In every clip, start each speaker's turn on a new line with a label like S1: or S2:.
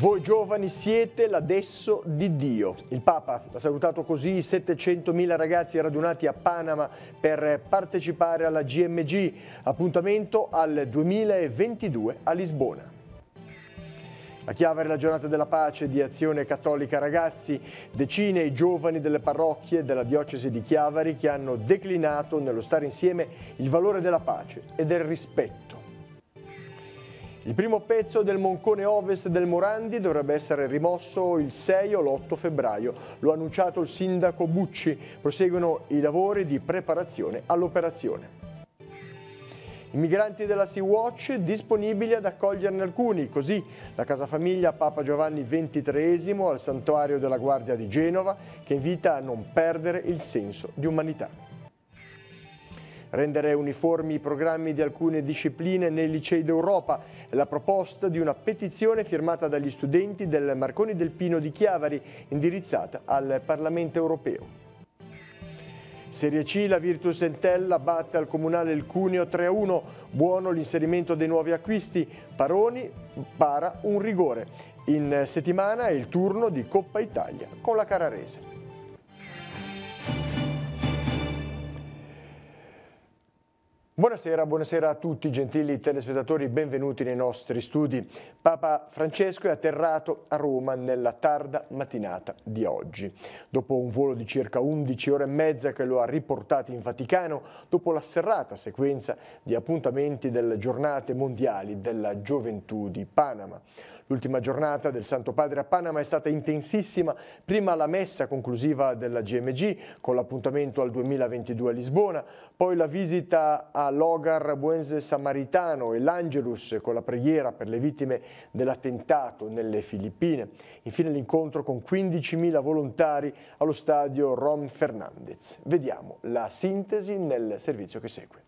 S1: Voi giovani siete l'adesso di Dio. Il Papa ha salutato così i 700.000 ragazzi radunati a Panama per partecipare alla GMG, appuntamento al 2022 a Lisbona. A Chiavari la giornata della pace di Azione Cattolica Ragazzi, decine i giovani delle parrocchie della diocesi di Chiavari che hanno declinato nello stare insieme il valore della pace e del rispetto. Il primo pezzo del moncone ovest del Morandi dovrebbe essere rimosso il 6 o l'8 febbraio. Lo ha annunciato il sindaco Bucci. Proseguono i lavori di preparazione all'operazione. I migranti della Sea-Watch disponibili ad accoglierne alcuni, così la casa famiglia Papa Giovanni XXIII al Santuario della Guardia di Genova, che invita a non perdere il senso di umanità. Rendere uniformi i programmi di alcune discipline nei licei d'Europa è la proposta di una petizione firmata dagli studenti del Marconi del Pino di Chiavari, indirizzata al Parlamento europeo. Serie C, la Virtus Entella batte al Comunale il Cuneo 3-1, buono l'inserimento dei nuovi acquisti, Paroni para un rigore. In settimana è il turno di Coppa Italia con la Carrarese. Buonasera a tutti gentili telespettatori, benvenuti nei nostri studi. Papa Francesco è atterrato a Roma nella tarda mattinata di oggi. Dopo un volo di circa 11 ore e mezza che lo ha riportato in Vaticano, dopo la serrata sequenza di appuntamenti delle giornate mondiali della gioventù di Panama. L'ultima giornata del Santo Padre a Panama è stata intensissima, prima la messa conclusiva della GMG con l'appuntamento al 2022 a Lisbona, poi la visita all'Hogar Buense Samaritano e l'Angelus con la preghiera per le vittime dell'attentato nelle Filippine, infine l'incontro con 15.000 volontari allo stadio Ron Fernandez. Vediamo la sintesi nel servizio che segue.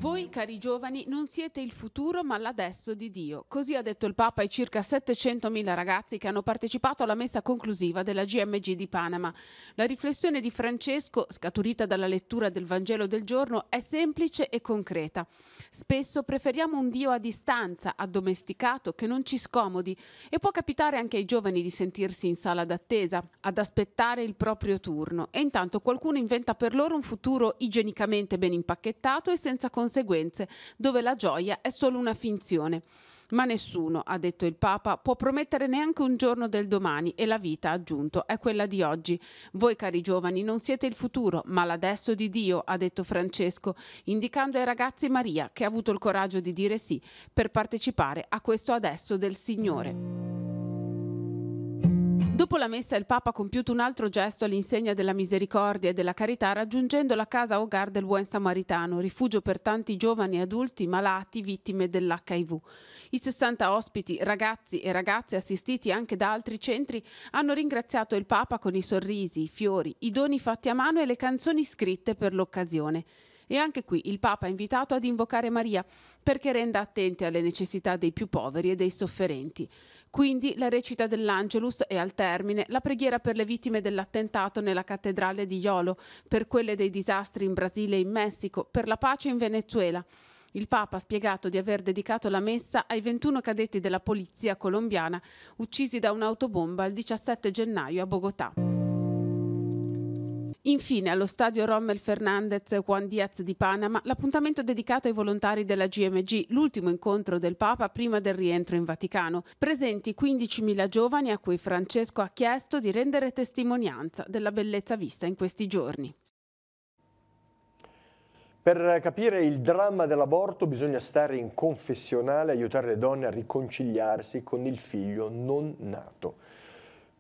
S2: Voi, cari giovani, non siete il futuro ma l'adesso di Dio. Così ha detto il Papa ai circa 700.000 ragazzi che hanno partecipato alla messa conclusiva della GMG di Panama. La riflessione di Francesco, scaturita dalla lettura del Vangelo del giorno, è semplice e concreta. Spesso preferiamo un Dio a distanza, addomesticato, che non ci scomodi, e può capitare anche ai giovani di sentirsi in sala d'attesa, ad aspettare il proprio turno, e intanto qualcuno inventa per loro un futuro igienicamente ben impacchettato e senza conseguenze, dove la gioia è solo una finzione. Ma nessuno, ha detto il Papa, può promettere neanche un giorno del domani, e la vita, ha aggiunto, è quella di oggi. Voi, cari giovani, non siete il futuro, ma l'adesso di Dio, ha detto Francesco, indicando ai ragazzi Maria, che ha avuto il coraggio di dire sì per partecipare a questo adesso del Signore. Dopo la messa il Papa ha compiuto un altro gesto all'insegna della misericordia e della carità, raggiungendo la casa Hogar del Buon Samaritano, rifugio per tanti giovani e adulti malati vittime dell'HIV. I 60 ospiti, ragazzi e ragazze assistiti anche da altri centri, hanno ringraziato il Papa con i sorrisi, i fiori, i doni fatti a mano e le canzoni scritte per l'occasione. E anche qui il Papa ha invitato ad invocare Maria perché renda attenti alle necessità dei più poveri e dei sofferenti. Quindi la recita dell'Angelus e al termine la preghiera per le vittime dell'attentato nella cattedrale di Jolo, per quelle dei disastri in Brasile e in Messico, per la pace in Venezuela. Il Papa ha spiegato di aver dedicato la messa ai 21 cadetti della polizia colombiana uccisi da un'autobomba il 17 gennaio a Bogotà. Infine, allo stadio Rommel Fernandez Juan Díaz di Panama, l'appuntamento dedicato ai volontari della GMG, l'ultimo incontro del Papa prima del rientro in Vaticano. Presenti 15.000 giovani a cui Francesco ha chiesto di rendere testimonianza della bellezza vista in questi giorni.
S1: Per capire il dramma dell'aborto bisogna stare in confessionale e aiutare le donne a riconciliarsi con il figlio non nato.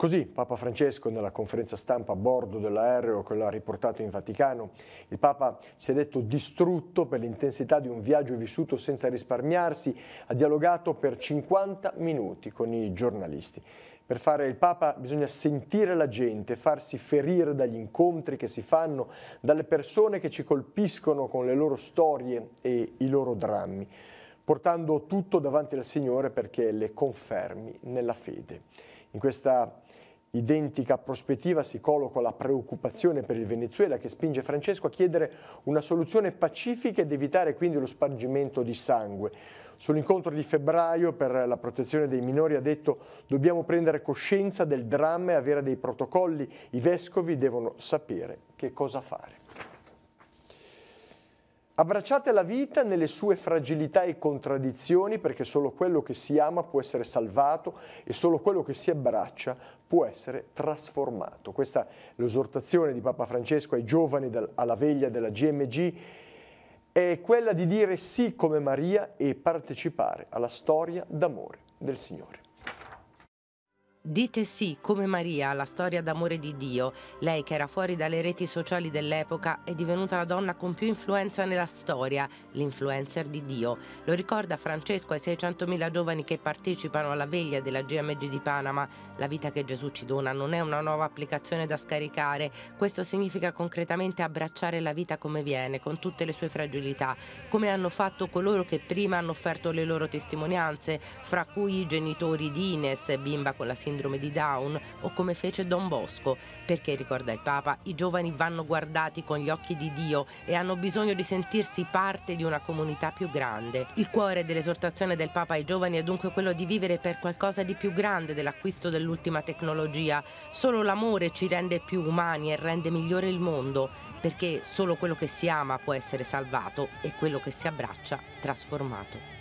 S1: Così Papa Francesco nella conferenza stampa a bordo dell'aereo che l'ha riportato in Vaticano. Il Papa si è detto distrutto per l'intensità di un viaggio vissuto senza risparmiarsi, ha dialogato per 50 minuti con i giornalisti. Per fare il Papa bisogna sentire la gente, farsi ferire dagli incontri che si fanno, dalle persone che ci colpiscono con le loro storie e i loro drammi, portando tutto davanti al Signore perché le confermi nella fede. In questa identica prospettiva si colloca la preoccupazione per il Venezuela, che spinge Francesco a chiedere una soluzione pacifica ed evitare quindi lo spargimento di sangue. Sull'incontro di febbraio per la protezione dei minori ha detto: dobbiamo prendere coscienza del dramma e avere dei protocolli, i vescovi devono sapere che cosa fare. Abbracciate la vita nelle sue fragilità e contraddizioni, perché solo quello che si ama può essere salvato e solo quello che si abbraccia può essere trasformato. Questa è l'esortazione di Papa Francesco ai giovani alla veglia della GMG, è quella di dire sì come Maria e partecipare alla storia d'amore del Signore.
S3: Dite sì, come Maria, alla storia d'amore di Dio. Lei, che era fuori dalle reti sociali dell'epoca, è divenuta la donna con più influenza nella storia, l'influencer di Dio. Lo ricorda Francesco ai 600.000 giovani che partecipano alla veglia della GMG di Panama. La vita che Gesù ci dona non è una nuova applicazione da scaricare. Questo significa concretamente abbracciare la vita come viene, con tutte le sue fragilità, come hanno fatto coloro che prima hanno offerto le loro testimonianze, fra cui i genitori di Ines, bimba con la sindrome di Down, o come fece Don Bosco, perché, ricorda il Papa, i giovani vanno guardati con gli occhi di Dio e hanno bisogno di sentirsi parte di una comunità più grande. Il cuore dell'esortazione del Papa ai giovani è dunque quello di vivere per qualcosa di più grande dell'acquisto dell'ultima tecnologia. Solo l'amore ci rende più umani e rende migliore il mondo, perché solo quello che si ama può essere salvato e quello che si abbraccia trasformato.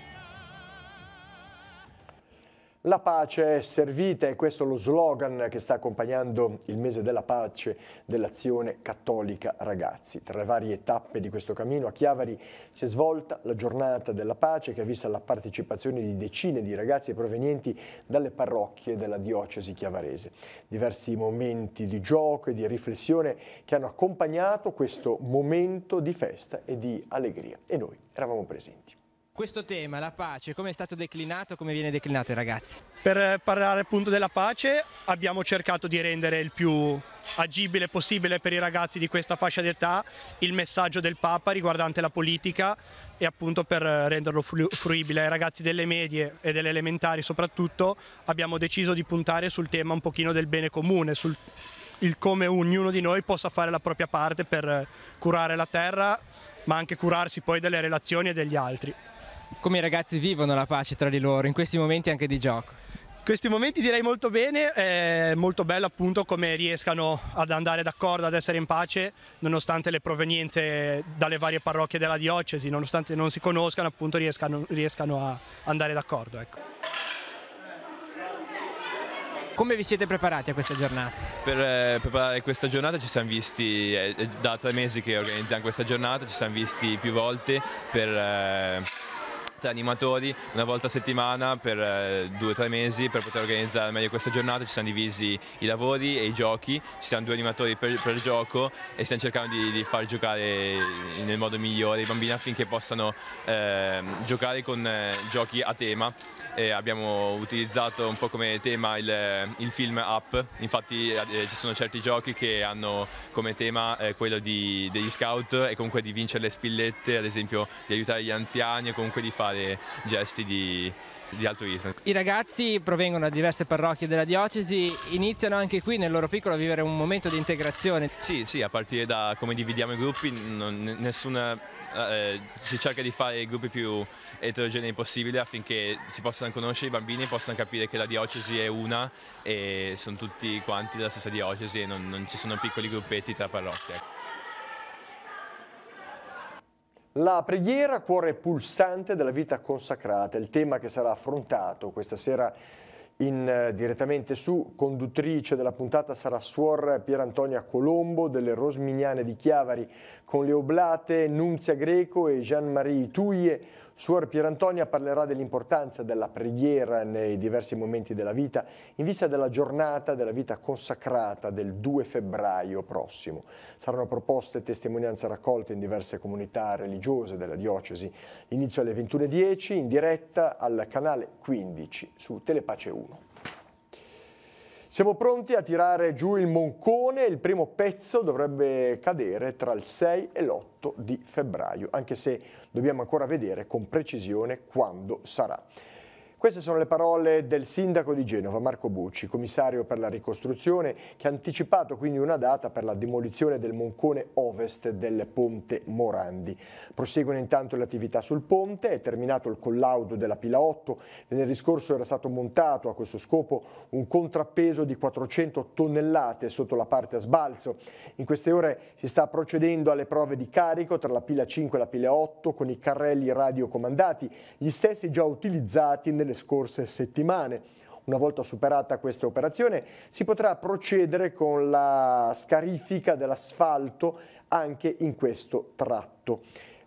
S1: La pace è servita, e questo è lo slogan che sta accompagnando il mese della pace dell'Azione Cattolica Ragazzi. Tra le varie tappe di questo cammino a Chiavari si è svolta la giornata della pace, che ha visto la partecipazione di decine di ragazzi provenienti dalle parrocchie della diocesi chiavarese. Diversi momenti di gioco e di riflessione che hanno accompagnato questo momento di festa e di allegria, e noi eravamo presenti.
S4: Questo tema, la pace, come è stato declinato, come viene declinato ai ragazzi?
S5: Per parlare appunto della pace abbiamo cercato di rendere il più agibile possibile per i ragazzi di questa fascia d'età il messaggio del Papa riguardante la politica, e appunto per renderlo fruibile ai ragazzi delle medie e delle elementari soprattutto abbiamo deciso di puntare sul tema un pochino del bene comune, sul il come ognuno di noi possa fare la propria parte per curare la terra, ma anche curarsi poi delle relazioni e degli altri.
S4: Come i ragazzi vivono la pace tra di loro, in questi momenti anche di gioco?
S5: In questi momenti direi molto bene, è molto bello appunto come riescano ad andare d'accordo, ad essere in pace, nonostante le provenienze dalle varie parrocchie della diocesi, nonostante non si conoscano, appunto riescano a andare d'accordo. Ecco.
S4: Come vi siete preparati a questa giornata?
S6: Per preparare questa giornata ci siamo visti, è da 3 mesi che organizziamo questa giornata, ci siamo visti più volte per 3 animatori, una volta a settimana per 2 o 3 mesi per poter organizzare meglio questa giornata. Ci siamo divisi i lavori e i giochi, ci siamo 2 animatori per il gioco e stiamo cercando di far giocare nel modo migliore i bambini affinché possano giocare con giochi a tema. Abbiamo utilizzato un po' come tema il film Up, infatti ci sono certi giochi che hanno come tema quello degli scout e comunque di vincere le spillette, ad esempio di aiutare gli anziani o comunque di fare gesti di altruismo.
S4: I ragazzi provengono da diverse parrocchie della diocesi, iniziano anche qui nel loro piccolo a vivere un momento di integrazione.
S6: Sì, a partire da come dividiamo i gruppi, si cerca di fare i gruppi più eterogenei possibile affinché si possano conoscere i bambini e possano capire che la diocesi è una e sono tutti quanti della stessa diocesi e non ci sono piccoli gruppetti tra parrocchie.
S1: La preghiera, cuore pulsante della vita consacrata, è il tema che sarà affrontato questa sera direttamente su. Conduttrice della puntata sarà Suor Pierantonia Colombo delle Rosminiane di Chiavari, con le oblate Nunzia Greco e Jean-Marie Tuie. Suor Pierantonia parlerà dell'importanza della preghiera nei diversi momenti della vita in vista della giornata della vita consacrata del 2 febbraio prossimo. Saranno proposte testimonianze raccolte in diverse comunità religiose della diocesi. Inizio alle 21:10 in diretta al canale 15 su Telepace 1. Siamo pronti a tirare giù il moncone, il primo pezzo dovrebbe cadere tra il 6 e l'8 di febbraio, anche se dobbiamo ancora vedere con precisione quando sarà. Queste sono le parole del sindaco di Genova, Marco Bucci, commissario per la ricostruzione, che ha anticipato quindi una data per la demolizione del moncone ovest del ponte Morandi. Proseguono intanto le attività sul ponte, è terminato il collaudo della pila 8, venerdì scorso era stato montato a questo scopo un contrappeso di 400 tonnellate sotto la parte a sbalzo. In queste ore si sta procedendo alle prove di carico tra la pila 5 e la pila 8 con i carrelli radiocomandati, gli stessi già utilizzati nelle scorse settimane. Una volta superata questa operazione si potrà procedere con la scarifica dell'asfalto anche in questo tratto.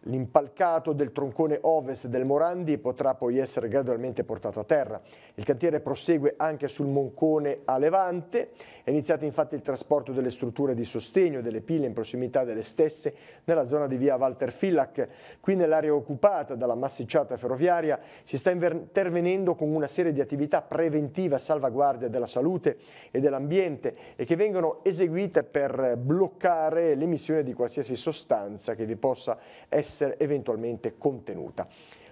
S1: L'impalcato del troncone ovest del Morandi potrà poi essere gradualmente portato a terra. Il cantiere prosegue anche sul moncone a levante. È iniziato infatti il trasporto delle strutture di sostegno delle pile in prossimità delle stesse nella zona di via Walter Fillack. Qui nell'area occupata dalla massicciata ferroviaria si sta intervenendo con una serie di attività preventive a salvaguardia della salute e dell'ambiente e che vengono eseguite per bloccare l'emissione di qualsiasi sostanza che vi possa essere eventualmente contenuta.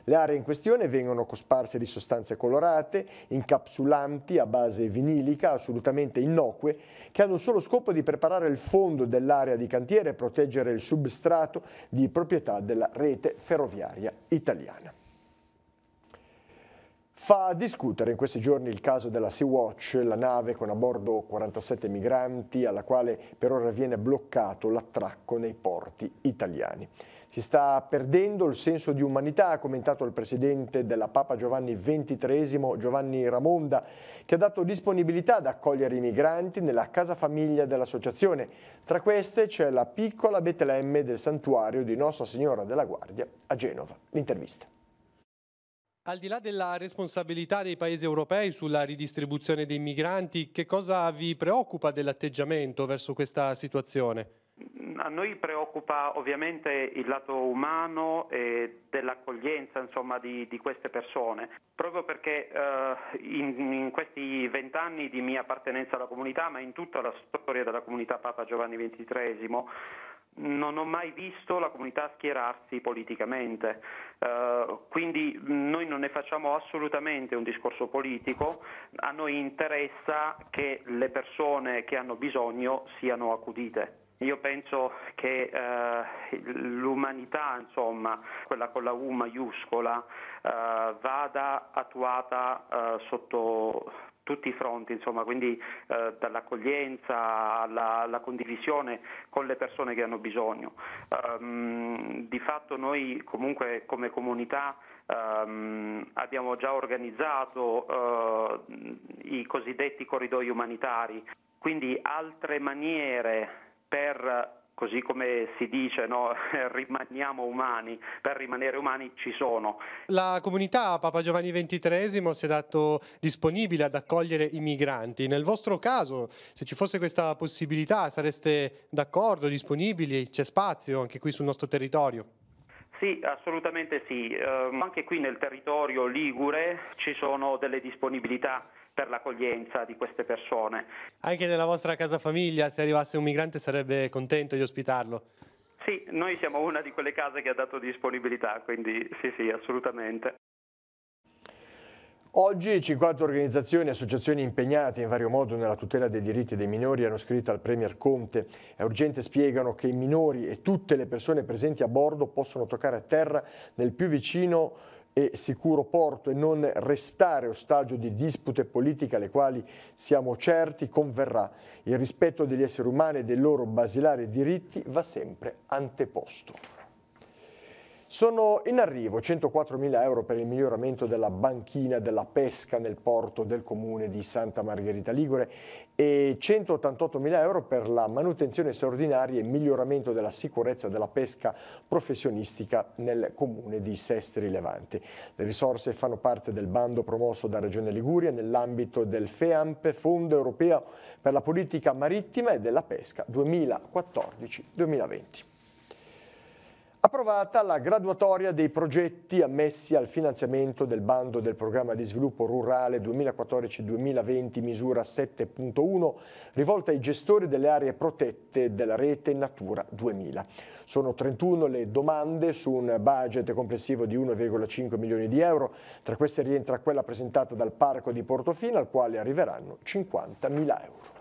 S1: Le aree in questione vengono cosparse di sostanze colorate, incapsulanti a base vinilica, assolutamente innocue, che hanno il solo scopo di preparare il fondo dell'area di cantiere e proteggere il substrato di proprietà della rete ferroviaria italiana. Fa discutere in questi giorni il caso della Sea-Watch, la nave con a bordo 47 migranti alla quale per ora viene bloccato l'attracco nei porti italiani. Si sta perdendo il senso di umanità, ha commentato il presidente della Papa Giovanni XXIII, Giovanni Ramonda, che ha dato disponibilità ad accogliere i migranti nella casa famiglia dell'associazione. Tra queste c'è la piccola Betlemme del santuario di Nostra Signora della Guardia a Genova. L'intervista.
S7: Al di là della responsabilità dei paesi europei sulla ridistribuzione dei migranti, che cosa vi preoccupa dell'atteggiamento verso questa situazione?
S8: A noi preoccupa ovviamente il lato umano e dell'accoglienza, insomma, di queste persone, proprio perché in questi 20 anni di mia appartenenza alla comunità, ma in tutta la storia della comunità Papa Giovanni XXIII, non ho mai visto la comunità schierarsi politicamente, quindi noi non ne facciamo assolutamente un discorso politico. A noi interessa che le persone che hanno bisogno siano accudite. Io penso che l'umanità, insomma, quella con la U maiuscola, vada attuata sotto tutti i fronti, insomma, quindi dall'accoglienza alla condivisione con le persone che hanno bisogno. Di fatto noi comunque come comunità abbiamo già organizzato i cosiddetti corridoi umanitari, quindi altre maniere per, così come si dice, no, rimaniamo umani, per rimanere umani ci sono.
S7: La comunità Papa Giovanni XXIII si è dato disponibile ad accogliere i migranti. Nel vostro caso, se ci fosse questa possibilità, sareste d'accordo, disponibili? C'è spazio anche qui sul nostro territorio?
S8: Sì, assolutamente sì. Anche qui nel territorio ligure ci sono delle disponibilità per l'accoglienza di queste persone.
S7: Anche nella vostra casa famiglia, se arrivasse un migrante, sarebbe contento di ospitarlo?
S8: Sì, noi siamo una di quelle case che ha dato disponibilità, quindi sì, assolutamente.
S1: Oggi 50 organizzazioni e associazioni impegnate in vario modo nella tutela dei diritti dei minori hanno scritto al Premier Conte. È urgente, spiegano, che i minori e tutte le persone presenti a bordo possono toccare a terra nel più vicino e sicuro porto e non restare ostaggio di dispute politiche alle quali siamo certi converrà. Il rispetto degli esseri umani e dei loro basilari diritti va sempre anteposto. Sono in arrivo 104.000 euro per il miglioramento della banchina della pesca nel porto del comune di Santa Margherita Ligure e 188.000 euro per la manutenzione straordinaria e miglioramento della sicurezza della pesca professionistica nel comune di Sestri Levante. Le risorse fanno parte del bando promosso da Regione Liguria nell'ambito del FEAMP, Fondo Europeo per la Politica Marittima e della Pesca 2014-2020. Approvata la graduatoria dei progetti ammessi al finanziamento del bando del programma di sviluppo rurale 2014-2020 misura 7.1 rivolta ai gestori delle aree protette della rete Natura 2000. Sono 31 le domande su un budget complessivo di 1,5 milioni di euro. Tra queste rientra quella presentata dal Parco di Portofino, al quale arriveranno 50.000 euro.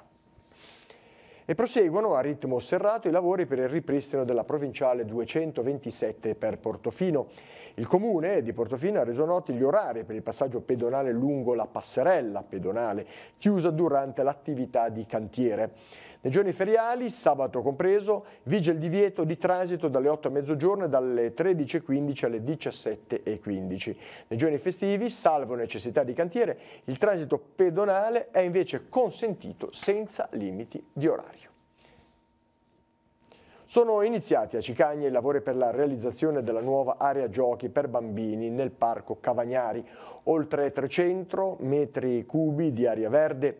S1: E proseguono a ritmo serrato i lavori per il ripristino della provinciale 227 per Portofino. Il comune di Portofino ha reso noti gli orari per il passaggio pedonale lungo la passerella pedonale, chiusa durante l'attività di cantiere. Nei giorni feriali, sabato compreso, vige il divieto di transito dalle 8 a mezzogiorno e dalle 13.15 alle 17.15. Nei giorni festivi, salvo necessità di cantiere, il transito pedonale è invece consentito senza limiti di orario. Sono iniziati a Cicagna i lavori per la realizzazione della nuova area giochi per bambini nel Parco Cavagnari, oltre 300 metri cubi di area verde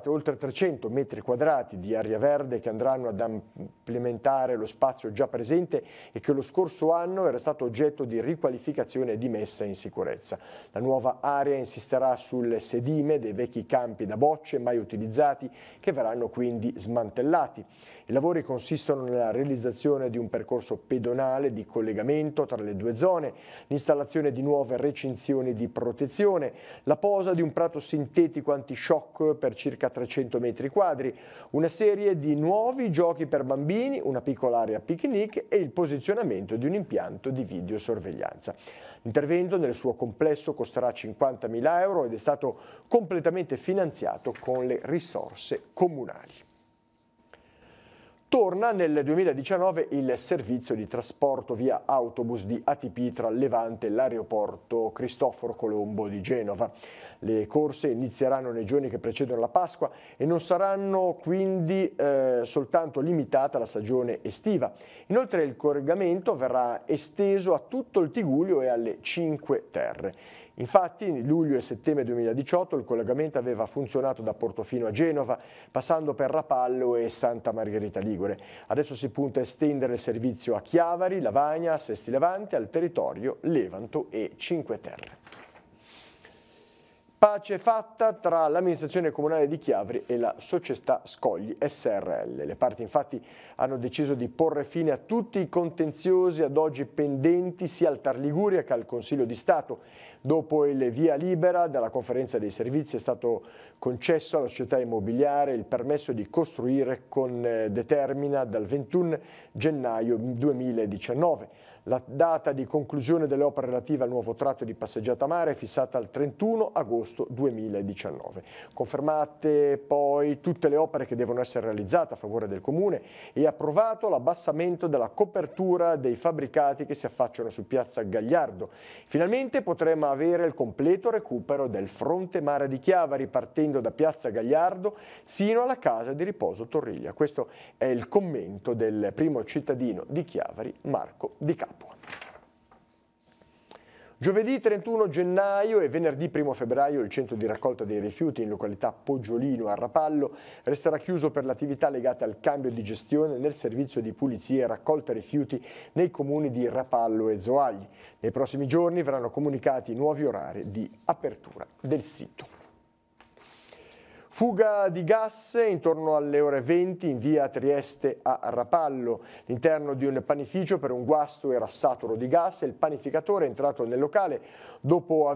S1: oltre 300 metri quadrati di area verde che andranno ad implementare lo spazio già presente e che lo scorso anno era stato oggetto di riqualificazione e di messa in sicurezza. La nuova area insisterà sul sedime dei vecchi campi da bocce mai utilizzati che verranno quindi smantellati. I lavori consistono nella realizzazione di un percorso pedonale di collegamento tra le due zone, l'installazione di nuove recinzioni di protezione, la posa di un prato sintetico antishock per circa 300 metri quadri, una serie di nuovi giochi per bambini, una piccola area picnic e il posizionamento di un impianto di videosorveglianza. L'intervento nel suo complesso costerà 50.000 euro ed è stato completamente finanziato con le risorse comunali. Torna nel 2019 il servizio di trasporto via autobus di ATP tra Levante e l'aeroporto Cristoforo Colombo di Genova. Le corse inizieranno nei giorni che precedono la Pasqua e non saranno quindi soltanto limitate alla stagione estiva. Inoltre il collegamento verrà esteso a tutto il Tigullio e alle Cinque Terre. Infatti, in luglio e settembre 2018 il collegamento aveva funzionato da Portofino a Genova, passando per Rapallo e Santa Margherita Ligure. Adesso si punta a estendere il servizio a Chiavari, Lavagna, Sesti Levante, al territorio Levanto e Cinque Terre. Pace fatta tra l'amministrazione comunale di Chiavari e la società Scogli SRL. Le parti infatti hanno deciso di porre fine a tutti i contenziosi ad oggi pendenti sia al TAR Liguria che al Consiglio di Stato. Dopo il via libera dalla conferenza dei servizi è stato concesso alla società immobiliare il permesso di costruire con determina dal 21 gennaio 2019. La data di conclusione delle opere relative al nuovo tratto di passeggiata mare è fissata al 31 agosto 2019. Confermate poi tutte le opere che devono essere realizzate a favore del Comune e approvato l'abbassamento della copertura dei fabbricati che si affacciano su piazza Gagliardo. Finalmente potremo avere il completo recupero del fronte mare di Chiavari partendo da piazza Gagliardo sino alla casa di riposo Torriglia. Questo è il commento del primo cittadino di Chiavari, Marco Di Capua. Giovedì 31 gennaio e venerdì 1 febbraio il centro di raccolta dei rifiuti in località Poggiolino a Rapallo resterà chiuso per l'attività legata al cambio di gestione nel servizio di pulizia e raccolta rifiuti nei comuni di Rapallo e Zoagli. Nei prossimi giorni verranno comunicati nuovi orari di apertura del sito. Fuga di gas intorno alle ore 20 in via Trieste a Rapallo. L'interno di un panificio per un guasto era saturo di gas e il panificatore è entrato nel locale dopo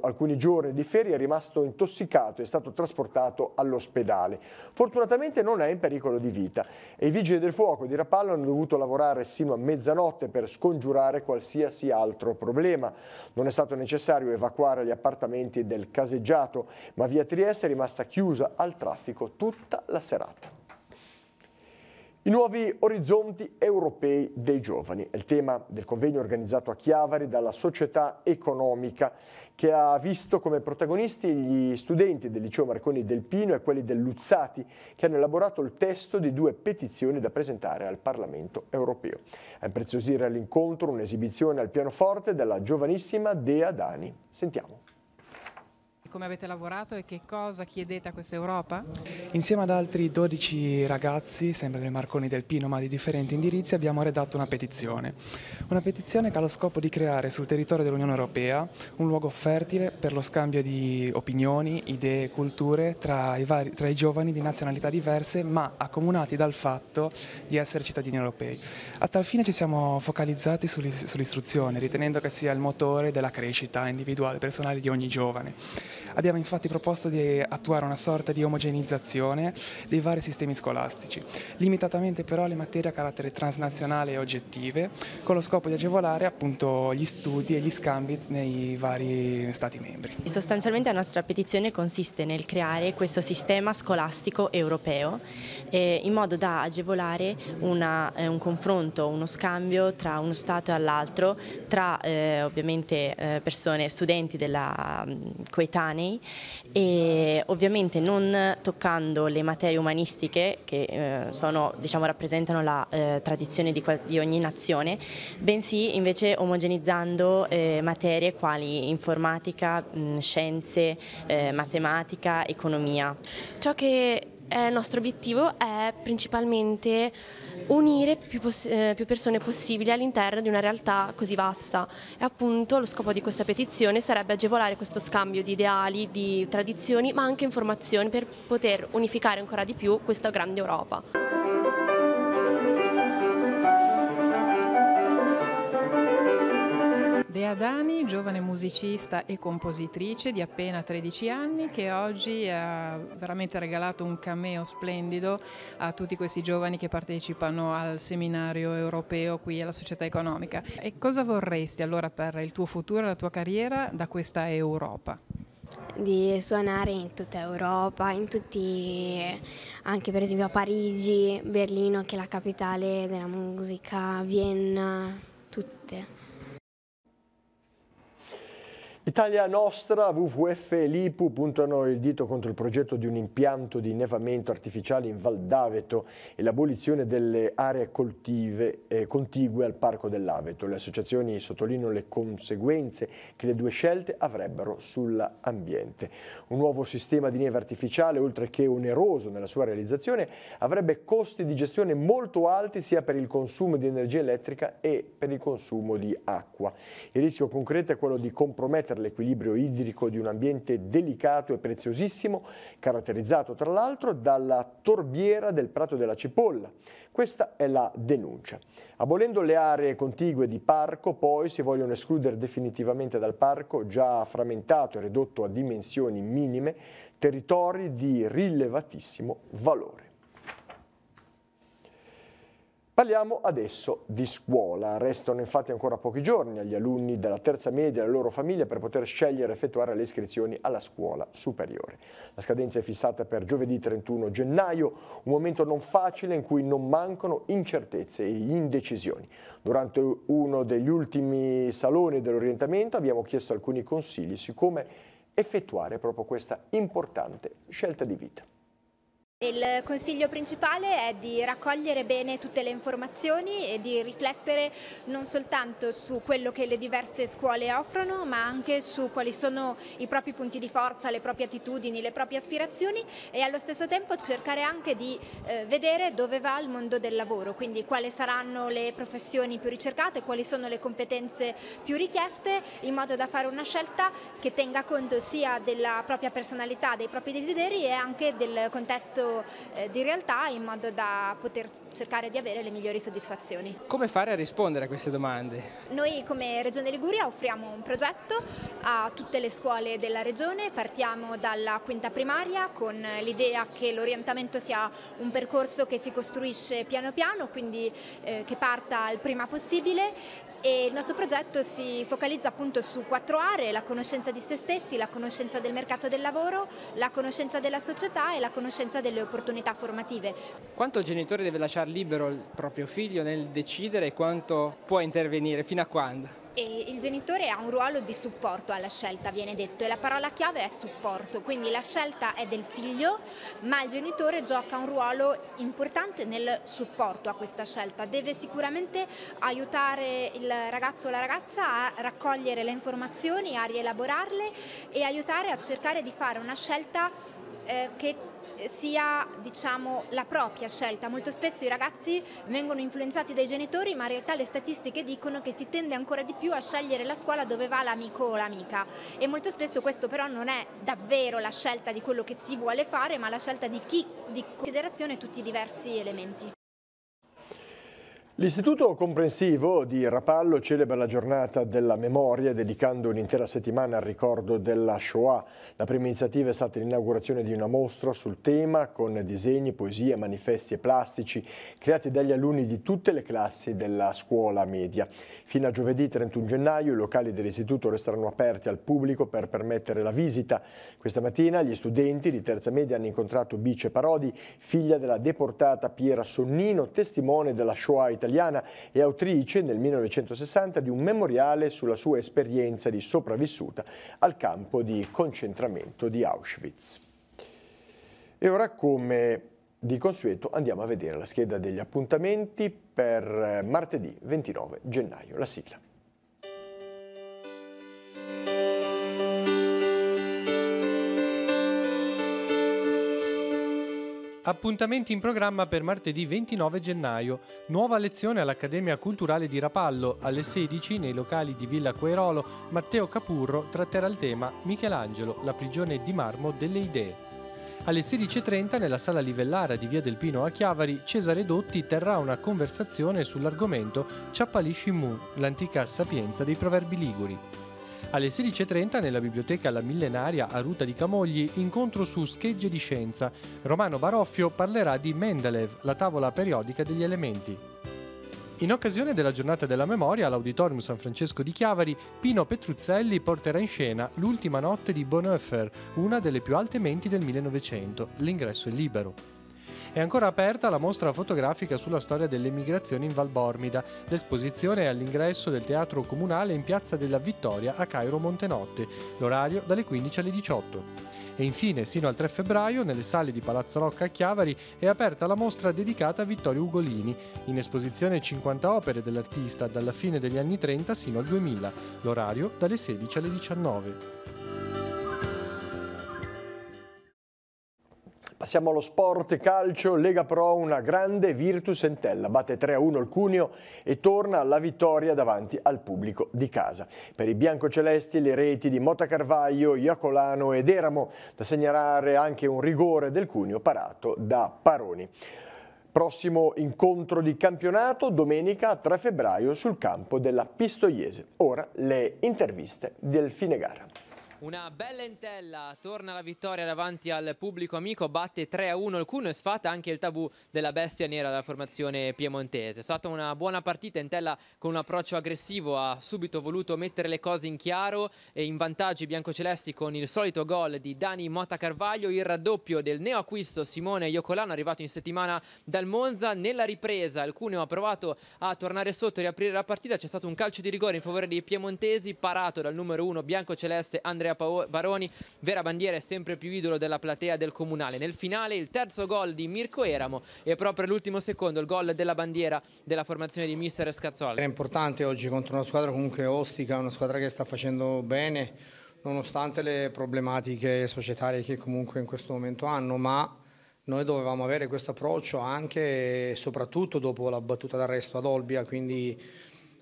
S1: alcuni giorni di ferie è rimasto intossicato e è stato trasportato all'ospedale. Fortunatamente non è in pericolo di vita e i vigili del fuoco di Rapallo hanno dovuto lavorare sino a mezzanotte per scongiurare qualsiasi altro problema. Non è stato necessario evacuare gli appartamenti del caseggiato, ma via Trieste è rimasta chiusa al traffico tutta la serata. I nuovi orizzonti europei dei giovani è il tema del convegno organizzato a Chiavari dalla Società Economica che ha visto come protagonisti gli studenti del liceo Marconi del Pino e quelli del Luzzati che hanno elaborato il testo di 2 petizioni da presentare al Parlamento europeo. A impreziosire l'incontro un'esibizione al pianoforte della giovanissima Dea Dani. Sentiamo.
S9: come avete lavorato e che cosa chiedete a questa Europa?
S10: Insieme ad altri 12 ragazzi, sempre del Marconi del Pino ma di differenti indirizzi, abbiamo redatto una petizione. Una petizione che ha lo scopo di creare sul territorio dell'Unione Europea un luogo fertile per lo scambio di opinioni, idee, culture tra i giovani di nazionalità diverse ma accomunati dal fatto di essere cittadini europei. A tal fine ci siamo focalizzati sull'istruzione, ritenendo che sia il motore della crescita individuale e personale di ogni giovane. Abbiamo infatti proposto di attuare una sorta di omogenizzazione dei vari sistemi scolastici, limitatamente però alle materie a carattere transnazionale e oggettive, con lo scopo di agevolare appunto gli studi e gli scambi nei vari Stati membri.
S11: Sostanzialmente la nostra petizione consiste nel creare questo sistema scolastico europeo in modo da agevolare un confronto, uno scambio tra uno Stato e l'altro, tra ovviamente studenti coetanei e ovviamente non toccando le materie umanistiche che rappresentano la tradizione di ogni nazione, bensì invece omogenizzando materie quali informatica, scienze, matematica, economia.
S12: Ciò che è il nostro obiettivo è principalmente unire più persone possibili all'interno di una realtà così vasta e appunto lo scopo di questa petizione sarebbe agevolare questo scambio di ideali, di tradizioni ma anche informazioni per poter unificare ancora di più questa grande Europa.
S9: Dea Dani, giovane musicista e compositrice di appena 13 anni che oggi ha veramente regalato un cameo splendido a tutti questi giovani che partecipano al seminario europeo qui alla Società Economica. E cosa vorresti allora per il tuo futuro e la tua carriera da questa Europa?
S13: Di suonare in tutta Europa, anche per esempio a Parigi, Berlino che è la capitale della musica, Vienna, tutte.
S1: Italia Nostra, WWF e l'IPU puntano il dito contro il progetto di un impianto di innevamento artificiale in Val d'Aveto e l'abolizione delle aree contigue al Parco dell'Aveto. Le associazioni sottolineano le conseguenze che le due scelte avrebbero sull'ambiente. Un nuovo sistema di neve artificiale, oltre che oneroso nella sua realizzazione, avrebbe costi di gestione molto alti sia per il consumo di energia elettrica e per il consumo di acqua. Il rischio concreto è quello di compromettere l'equilibrio idrico di un ambiente delicato e preziosissimo, caratterizzato tra l'altro dalla torbiera del Prato della Cipolla. Questa è la denuncia. Abolendo le aree contigue di parco, poi si vogliono escludere definitivamente dal parco, già frammentato e ridotto a dimensioni minime, territori di rilevatissimo valore. Parliamo adesso di scuola. Restano infatti ancora pochi giorni agli alunni della terza media e alle loro famiglie per poter scegliere e effettuare le iscrizioni alla scuola superiore. La scadenza è fissata per giovedì 31 gennaio, un momento non facile in cui non mancano incertezze e indecisioni. Durante uno degli ultimi saloni dell'orientamento abbiamo chiesto alcuni consigli su come effettuare proprio questa importante scelta di vita.
S14: Il consiglio principale è di raccogliere bene tutte le informazioni e di riflettere non soltanto su quello che le diverse scuole offrono, ma anche su quali sono i propri punti di forza, le proprie attitudini, le proprie aspirazioni e allo stesso tempo cercare anche di vedere dove va il mondo del lavoro, quindi quali saranno le professioni più ricercate, quali sono le competenze più richieste, in modo da fare una scelta che tenga conto sia della propria personalità, dei propri desideri e anche del contesto di realtà, in modo da poter cercare di avere le migliori soddisfazioni.
S4: Come fare a rispondere a queste domande?
S14: Noi come Regione Liguria offriamo un progetto a tutte le scuole della Regione, partiamo dalla quinta primaria con l'idea che l'orientamento sia un percorso che si costruisce piano piano, quindi che parta il prima possibile. E il nostro progetto si focalizza appunto su 4 aree: la conoscenza di se stessi, la conoscenza del mercato del lavoro, la conoscenza della società e la conoscenza delle opportunità formative.
S4: Quanto il genitore deve lasciare libero il proprio figlio nel decidere e quanto può intervenire? Fino a quando?
S14: E il genitore ha un ruolo di supporto alla scelta, viene detto, e la parola chiave è supporto, quindi la scelta è del figlio, ma il genitore gioca un ruolo importante nel supporto a questa scelta. Deve sicuramente aiutare il ragazzo o la ragazza a raccogliere le informazioni, a rielaborarle e aiutare a cercare di fare una scelta che sia, diciamo, la propria scelta. Molto spesso i ragazzi vengono influenzati dai genitori, ma in realtà le statistiche dicono che si tende ancora di più a scegliere la scuola dove va l'amico o l'amica, e molto spesso questo però non è davvero la scelta di quello che si vuole fare, ma la scelta di chi di considerazione tutti i diversi elementi.
S1: L'Istituto Comprensivo di Rapallo celebra la giornata della memoria dedicando un'intera settimana al ricordo della Shoah. La prima iniziativa è stata l'inaugurazione di una mostra sul tema con disegni, poesie, manifesti e plastici creati dagli alunni di tutte le classi della scuola media. Fino a giovedì 31 gennaio i locali dell'istituto resteranno aperti al pubblico per permettere la visita. Questa mattina gli studenti di terza media hanno incontrato Bice Parodi, figlia della deportata Piera Sonnino, testimone della Shoah italiana e autrice nel 1960 di un memoriale sulla sua esperienza di sopravvissuta al campo di concentramento di Auschwitz. E ora, come di consueto, andiamo a vedere la scheda degli appuntamenti per martedì 29 gennaio. La sigla.
S7: Appuntamenti in programma per martedì 29 gennaio. Nuova lezione all'Accademia Culturale di Rapallo. Alle 16 nei locali di Villa Quairolo Matteo Capurro tratterà il tema Michelangelo, la prigione di marmo delle idee. Alle 16:30 nella sala Livellara di Via del Pino a Chiavari Cesare Dotti terrà una conversazione sull'argomento Ciappalisci Mu, l'antica sapienza dei proverbi liguri. Alle 16:30 nella biblioteca La Millenaria a Ruta di Camogli incontro su schegge di scienza. Romano Baroffio parlerà di Mendeleev, la tavola periodica degli elementi. In occasione della giornata della memoria all'Auditorium San Francesco di Chiavari, Pino Petruzzelli porterà in scena L'ultima notte di Bonhoeffer, una delle più alte menti del 1900. L'ingresso è libero. È ancora aperta la mostra fotografica sulla storia delle migrazioni in Val Bormida. L'esposizione è all'ingresso del Teatro Comunale in Piazza della Vittoria a Cairo Montenotte, l'orario dalle 15 alle 18. E infine, sino al 3 febbraio, nelle sale di Palazzo Rocca a Chiavari è aperta la mostra dedicata a Vittorio Ugolini. In esposizione 50 opere dell'artista dalla fine degli anni 30 sino al 2000, l'orario dalle 16 alle 19.
S1: Passiamo allo sport calcio. Lega Pro, una grande Virtus Entella, batte 3-1 il Cuneo e torna alla vittoria davanti al pubblico di casa. Per i biancocelesti le reti di Motta Carvaglio, Iacolano ed Eramo, da segnalare anche un rigore del Cuneo parato da Paroni. Prossimo incontro di campionato domenica 3 febbraio sul campo della Pistoiese. Ora le interviste del fine gara.
S15: Una bella Entella torna alla vittoria davanti al pubblico amico, batte 3-1 il Cuneo e sfata anche il tabù della bestia nera della formazione piemontese. È stata una buona partita, Entella con un approccio aggressivo ha subito voluto mettere le cose in chiaro e in vantaggio i biancocelesti con il solito gol di Dani Motta Carvaglio, il raddoppio del neoacquisto Simone Iocolano arrivato in settimana dal Monza. Nella ripresa il Cuneo ha provato a tornare sotto e riaprire la partita, c'è stato un calcio di rigore in favore dei piemontesi parato dal numero 1 biancoceleste Andrea Baroni, vera bandiera e sempre più idolo della platea del Comunale. Nel finale il terzo gol di Mirko Eramo e proprio all'ultimo secondo il gol della bandiera della formazione di mister Scazzoli.
S16: Era importante oggi contro una squadra comunque ostica, una squadra che sta facendo bene nonostante le problematiche societarie che comunque in questo momento hanno, ma noi dovevamo avere questo approccio anche e soprattutto dopo la battuta d'arresto ad Olbia, quindi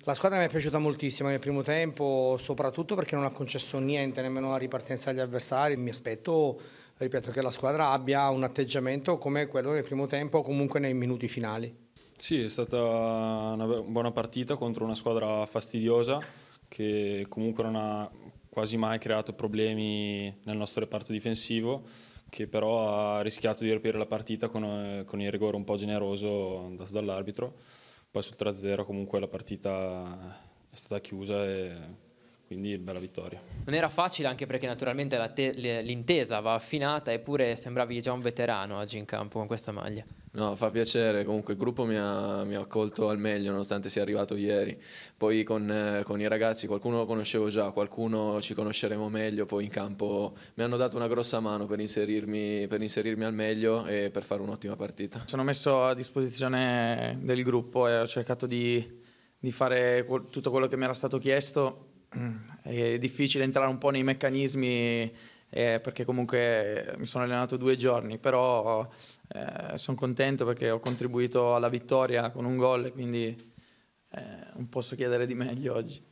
S16: la squadra mi è piaciuta moltissimo nel primo tempo, soprattutto perché non ha concesso niente, nemmeno la ripartenza agli avversari. Mi aspetto, ripeto, che la squadra abbia un atteggiamento come quello nel primo tempo o comunque nei minuti finali.
S17: Sì, è stata una buona partita contro una squadra fastidiosa che comunque non ha quasi mai creato problemi nel nostro reparto difensivo, che però ha rischiato di riaprire la partita con il rigore un po' generoso dato dall'arbitro. Poi sul 3-0 comunque la partita è stata chiusa e quindi bella vittoria.
S15: Non era facile anche perché naturalmente l'intesa va affinata, eppure sembravi già un veterano oggi in campo con questa maglia.
S18: No, fa piacere, comunque il gruppo mi ha accolto al meglio nonostante sia arrivato ieri. Poi con i ragazzi qualcuno lo conoscevo già, qualcuno ci conosceremo meglio, poi in campo mi hanno dato una grossa mano per inserirmi al meglio e per fare un'ottima partita.
S19: Sono messo a disposizione del gruppo e ho cercato di fare tutto quello che mi era stato chiesto. È difficile entrare un po' nei meccanismi perché comunque mi sono allenato 2 giorni, però sono contento perché ho contribuito alla vittoria con un gol, quindi non posso chiedere di meglio oggi.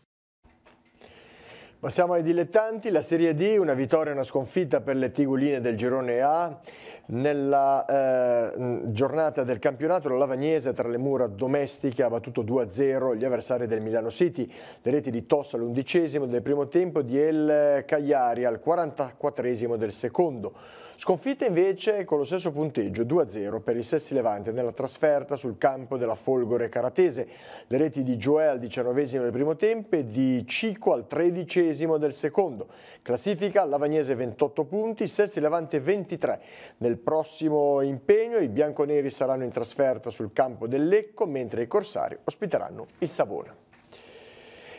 S1: Passiamo ai dilettanti, la Serie D, una vittoria e una sconfitta per le Tiguline del girone A. Nella giornata del campionato la Lavagnese tra le mura domestiche ha battuto 2-0 gli avversari del Milano City. Le reti di Tossa all'11° del primo tempo e di El Cagliari al 44° del secondo. Sconfitta invece con lo stesso punteggio 2-0 per il Sessi Levante nella trasferta sul campo della Folgore Caratese. Le reti di Gioè al 19° del primo tempo e di Cico al 13° del secondo. Classifica Lavagnese 28 punti, Sessi Levante 23. Nel prossimo impegno i bianconeri saranno in trasferta sul campo del Lecco, mentre i corsari ospiteranno il Savona.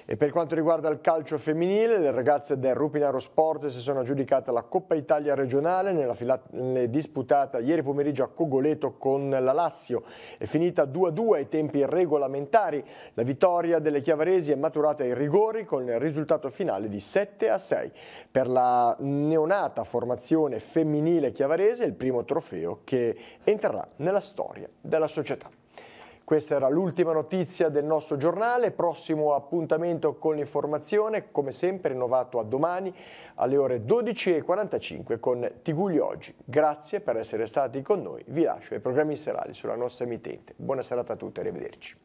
S1: E per quanto riguarda il calcio femminile, le ragazze del Rupinaro Sport si sono aggiudicate la Coppa Italia regionale nella finale disputata ieri pomeriggio a Cogoleto con la Lassio. È finita 2-2 ai tempi regolamentari. La vittoria delle chiavaresi è maturata ai rigori con il risultato finale di 7-6. Per la neonata formazione femminile chiavarese è il primo trofeo che entrerà nella storia della società. Questa era l'ultima notizia del nostro giornale, prossimo appuntamento con l'informazione, come sempre rinnovato a domani alle ore 12:45 con Tigulli Oggi. Grazie per essere stati con noi, vi lascio ai programmi serali sulla nostra emittente. Buona serata a tutti, arrivederci.